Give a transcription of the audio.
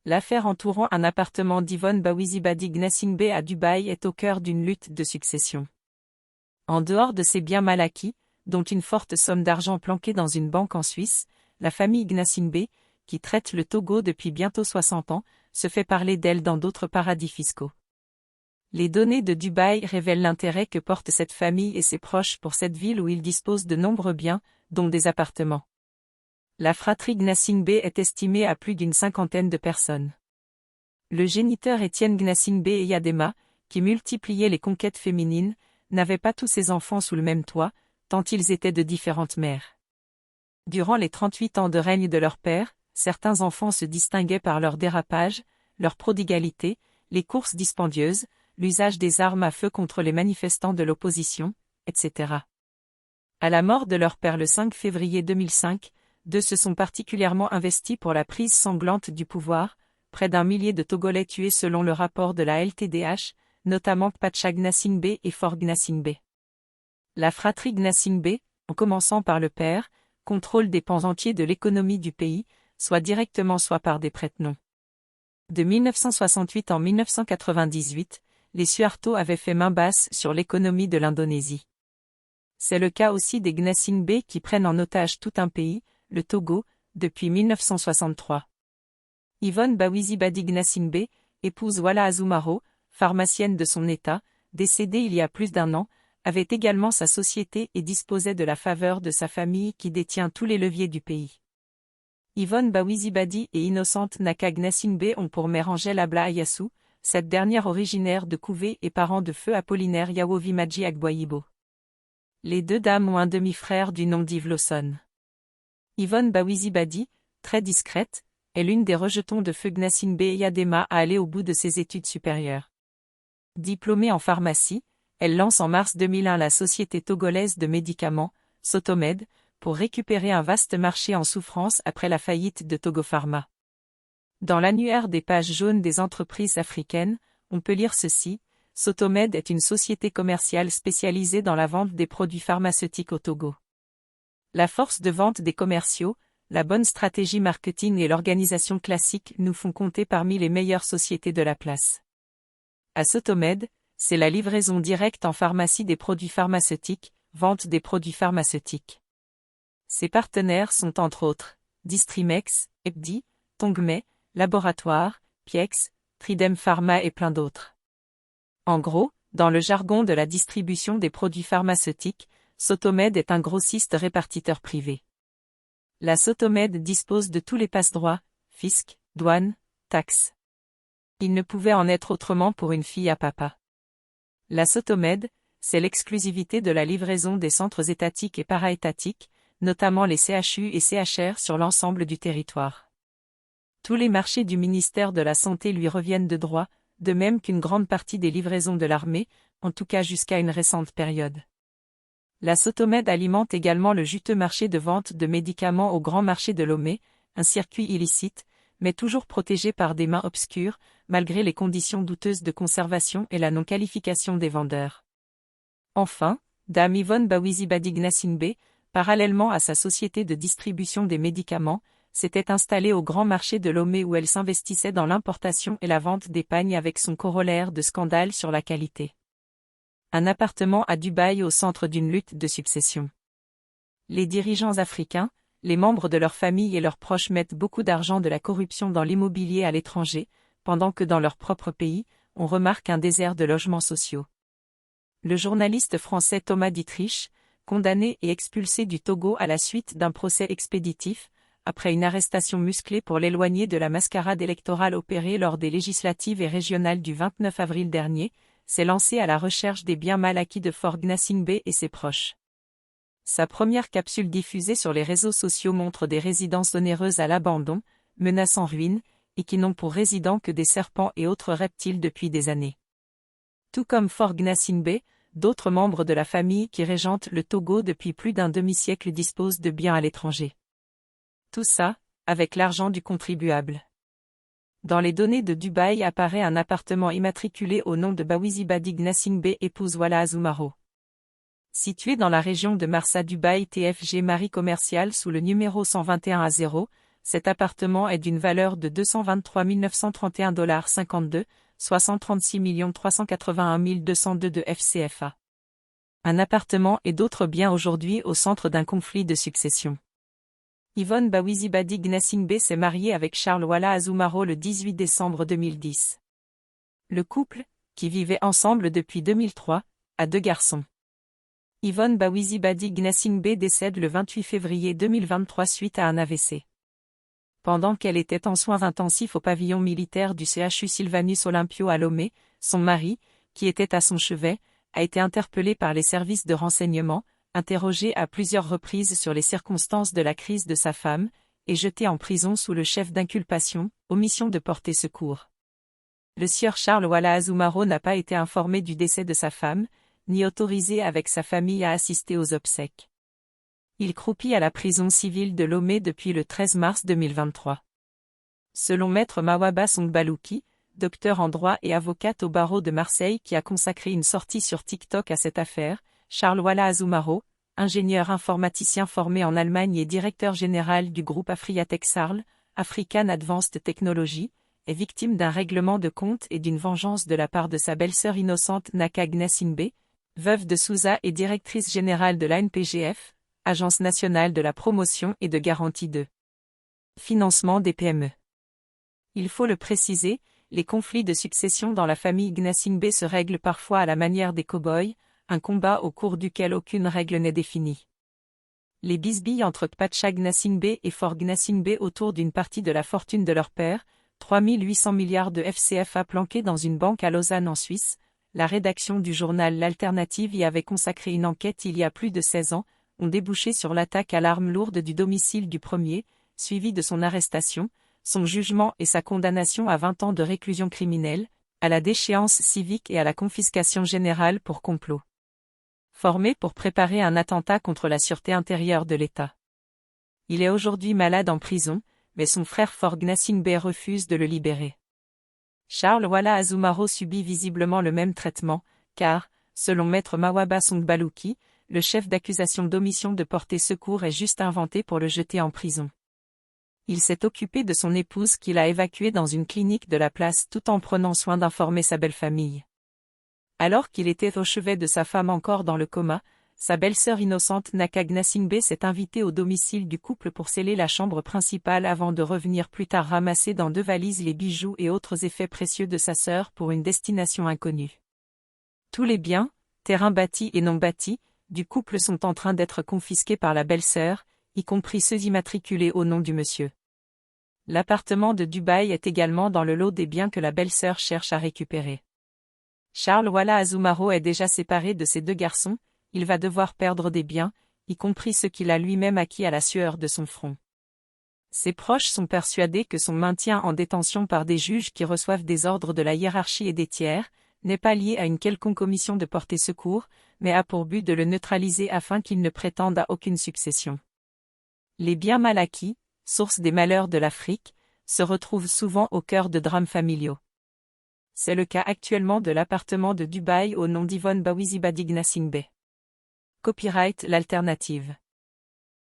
L'affaire entourant un appartement d'Yvonne Bawizibadi Gnassingbé à Dubaï est au cœur d'une lutte de succession. En dehors de ses biens mal acquis, dont une forte somme d'argent planquée dans une banque en Suisse, la famille Gnassingbé, qui traite le Togo depuis bientôt 60 ans, se fait parler d'elle dans d'autres paradis fiscaux. Les données de Dubaï révèlent l'intérêt que porte cette famille et ses proches pour cette ville où ils disposent de nombreux biens, dont des appartements. La fratrie Gnassingbé est estimée à plus d'une cinquantaine de personnes. Le géniteur Étienne Gnassingbé Eyadema, qui multipliait les conquêtes féminines, n'avait pas tous ses enfants sous le même toit, tant ils étaient de différentes mères. Durant les 38 ans de règne de leur père, certains enfants se distinguaient par leur dérapage, leur prodigalité, les courses dispendieuses, l'usage des armes à feu contre les manifestants de l'opposition, etc. À la mort de leur père le 5 février 2005, deux se sont particulièrement investis pour la prise sanglante du pouvoir, près d'1 millier de Togolais tués selon le rapport de la LTDH, notamment Kpacha Gnassingbé et Faure Gnassingbé. La fratrie Gnassingbé, en commençant par le père, contrôle des pans entiers de l'économie du pays, soit directement soit par des prête-noms. De 1968 en 1998, les Suharto avaient fait main basse sur l'économie de l'Indonésie. C'est le cas aussi des Gnassingbé qui prennent en otage tout un pays, le Togo, depuis 1963. Yvonne Bawizibadi Gnassingbé, épouse Wala Azumaro, pharmacienne de son état, décédée il y a plus d'1 an, avait également sa société et disposait de la faveur de sa famille qui détient tous les leviers du pays. Yvonne Bawizibadi et Innocente Naka Gnassingbé ont pour mère Angèle Abla Ayasu, cette dernière originaire de Couvé et parent de feu Apollinaire Yawovimadji Agboyibo. Les deux dames ont un demi-frère du nom d'Yves Lawson. Yvonne Bawizibadi, très discrète, est l'une des rejetons de feu Gnassingbé Eyadema à aller au bout de ses études supérieures. Diplômée en pharmacie, elle lance en mars 2001 la société togolaise de médicaments, Sotomed, pour récupérer un vaste marché en souffrance après la faillite de Togo Pharma. Dans l'annuaire des pages jaunes des entreprises africaines, on peut lire ceci: Sotomed est une société commerciale spécialisée dans la vente des produits pharmaceutiques au Togo. La force de vente des commerciaux, la bonne stratégie marketing et l'organisation classique nous font compter parmi les meilleures sociétés de la place. À Sotomed, c'est la livraison directe en pharmacie des produits pharmaceutiques, vente des produits pharmaceutiques. Ses partenaires sont entre autres Distrimex, Ebdi, Tongmei, Laboratoire, Piex, Tridem Pharma et plein d'autres. En gros, dans le jargon de la distribution des produits pharmaceutiques, Sotomed est un grossiste répartiteur privé. La Sotomed dispose de tous les passe-droits, fisc, douane, taxes. Il ne pouvait en être autrement pour une fille à papa. La Sotomed, c'est l'exclusivité de la livraison des centres étatiques et para-étatiques, notamment les CHU et CHR sur l'ensemble du territoire. Tous les marchés du ministère de la Santé lui reviennent de droit, de même qu'une grande partie des livraisons de l'armée, en tout cas jusqu'à une récente période. La Sotomed alimente également le juteux marché de vente de médicaments au grand marché de Lomé, un circuit illicite, mais toujours protégé par des mains obscures, malgré les conditions douteuses de conservation et la non-qualification des vendeurs. Enfin, Dame Yvonne Bawizibadi Gnassingbé, parallèlement à sa société de distribution des médicaments, s'était installée au grand marché de Lomé où elle s'investissait dans l'importation et la vente des pagnes avec son corollaire de scandale sur la qualité. Un appartement à Dubaï au centre d'une lutte de succession. Les dirigeants africains, les membres de leur famille et leurs proches mettent beaucoup d'argent de la corruption dans l'immobilier à l'étranger, pendant que dans leur propre pays, on remarque un désert de logements sociaux. Le journaliste français Thomas Dietrich, condamné et expulsé du Togo à la suite d'un procès expéditif, après une arrestation musclée pour l'éloigner de la mascarade électorale opérée lors des législatives et régionales du 29 avril dernier, s'est lancé à la recherche des biens mal acquis de Faure Gnassingbé et ses proches. Sa première capsule diffusée sur les réseaux sociaux montre des résidences onéreuses à l'abandon, menaçant ruine, et qui n'ont pour résidents que des serpents et autres reptiles depuis des années. Tout comme Faure Gnassingbé, d'autres membres de la famille qui régentent le Togo depuis plus d'un demi-siècle disposent de biens à l'étranger. Tout ça, avec l'argent du contribuable. Dans les données de Dubaï apparaît un appartement immatriculé au nom de Bawizibadi Gnassingbé épouse Wala Azumaro. Situé dans la région de Marsa Dubaï TFG Marie commercial sous le numéro 121 à 0, cet appartement est d'une valeur de 223 931,52 $, soit 136 381 202 de FCFA. Un appartement et d'autres biens aujourd'hui au centre d'un conflit de succession. Yvonne Bawizibadi Gnassingbé s'est mariée avec Charles Wala Azumaro le 18 décembre 2010. Le couple, qui vivait ensemble depuis 2003, a 2 garçons. Yvonne Bawizibadi Gnassingbé décède le 28 février 2023 suite à un AVC. Pendant qu'elle était en soins intensifs au pavillon militaire du CHU Sylvanus Olympio à Lomé, son mari, qui était à son chevet, a été interpellé par les services de renseignement, interrogé à plusieurs reprises sur les circonstances de la crise de sa femme, et jeté en prison sous le chef d'inculpation, omission de porter secours. Le sieur Charles Wala Azumaro n'a pas été informé du décès de sa femme, ni autorisé avec sa famille à assister aux obsèques. Il croupit à la prison civile de Lomé depuis le 13 mars 2023. Selon maître Mawaba Songbalouki, docteur en droit et avocate au barreau de Marseille qui a consacré une sortie sur TikTok à cette affaire, Charles Wala Azumaro, ingénieur informaticien formé en Allemagne et directeur général du groupe Afriatech Sarl, African Advanced Technology, est victime d'un règlement de compte et d'une vengeance de la part de sa belle-sœur innocente Naka Gnassingbé, veuve de Souza et directrice générale de l'ANPGF, Agence nationale de la promotion et de garantie de financement des PME. Il faut le préciser, les conflits de succession dans la famille Gnassingbé se règlent parfois à la manière des cow-boys, un combat au cours duquel aucune règle n'est définie. Les bisbilles entre Kpacha Gnassingbé et Fort Gnassingbé autour d'une partie de la fortune de leur père, 3800 milliards de FCFA planqués dans une banque à Lausanne en Suisse, la rédaction du journal L'Alternative y avait consacré une enquête il y a plus de 16 ans, ont débouché sur l'attaque à l'arme lourde du domicile du premier, suivi de son arrestation, son jugement et sa condamnation à 20 ans de réclusion criminelle, à la déchéance civique et à la confiscation générale pour complot. Formé pour préparer un attentat contre la sûreté intérieure de l'État. Il est aujourd'hui malade en prison, mais son frère Fort Gnassingbé refuse de le libérer. Charles Wala Azumaro subit visiblement le même traitement, car, selon maître Mawaba Songbalouki, le chef d'accusation d'omission de porter secours est juste inventé pour le jeter en prison. Il s'est occupé de son épouse qu'il a évacuée dans une clinique de la place tout en prenant soin d'informer sa belle-famille. Alors qu'il était au chevet de sa femme encore dans le coma, sa belle-sœur innocente Naka Gnassingbé s'est invitée au domicile du couple pour sceller la chambre principale avant de revenir plus tard ramasser dans 2 valises les bijoux et autres effets précieux de sa sœur pour une destination inconnue. Tous les biens, terrains bâtis et non bâtis, du couple sont en train d'être confisqués par la belle-sœur, y compris ceux immatriculés au nom du monsieur. L'appartement de Dubaï est également dans le lot des biens que la belle-sœur cherche à récupérer. Charles Wala Azumaro est déjà séparé de ses 2 garçons, il va devoir perdre des biens, y compris ceux qu'il a lui-même acquis à la sueur de son front. Ses proches sont persuadés que son maintien en détention par des juges qui reçoivent des ordres de la hiérarchie et des tiers, n'est pas lié à une quelconque omission de porter secours, mais a pour but de le neutraliser afin qu'il ne prétende à aucune succession. Les biens mal acquis, source des malheurs de l'Afrique, se retrouvent souvent au cœur de drames familiaux. C'est le cas actuellement de l'appartement de Dubaï au nom d'Yvonne Bawizibadi Gnassingbé. Copyright L'Alternative.